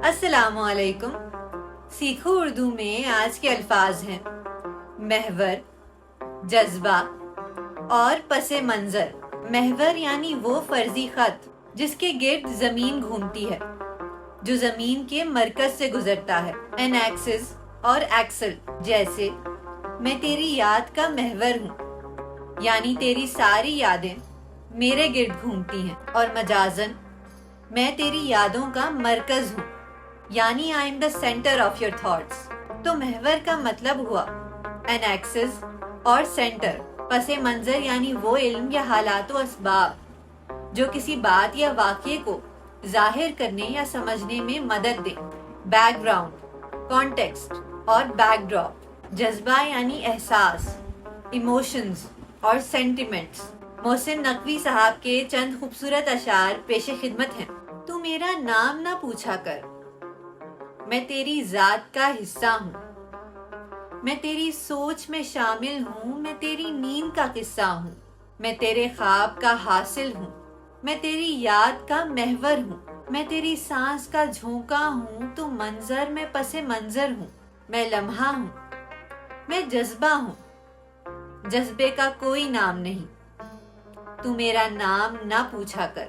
السلام علیکم۔ سیکھو اردو میں آج کے الفاظ ہیں محور، جذبہ اور پس منظر۔ محور یعنی وہ فرضی خط جس کے گرد زمین گھومتی ہے، جو زمین کے مرکز سے گزرتا ہے۔ این ایکسس اور ایکسل، جیسے میں تیری یاد کا محور ہوں، یعنی تیری ساری یادیں میرے گرد گھومتی ہیں۔ اور مجازن، میں تیری یادوں کا مرکز ہوں، یعنی I am the centre of your thoughts. تو محور کا مطلب ہوا این ایکسس اور سینٹر، پس منظر یعنی وہ علم یا حالات و اسباب جو کسی بات یا واقعے کو ظاہر کرنے یا سمجھنے میں مدد دیں۔ بیک گراؤنڈ، کانٹیکسٹ اور بیک ڈراپ۔ جذبہ یعنی احساس، ایموشنز اور سینٹیمنٹس۔ محسن نقوی صاحب کے چند خوبصورت اشعار پیش خدمت ہیں۔ تو میرا نام نہ پوچھا کر، میں تیری ذات کا حصہ ہوں، میں تیری سوچ میں شامل ہوں، میں تیری نیند کا قصہ ہوں، میں تیرے خواب کا حاصل ہوں، میں تیری یاد کا محور ہوں، میں تیری سانس کا جھونکا ہوں، تو منظر میں پس منظر ہوں، میں لمحہ ہوں، میں جذبہ ہوں، جذبے کا کوئی نام نہیں، تو میرا نام نہ پوچھا کر۔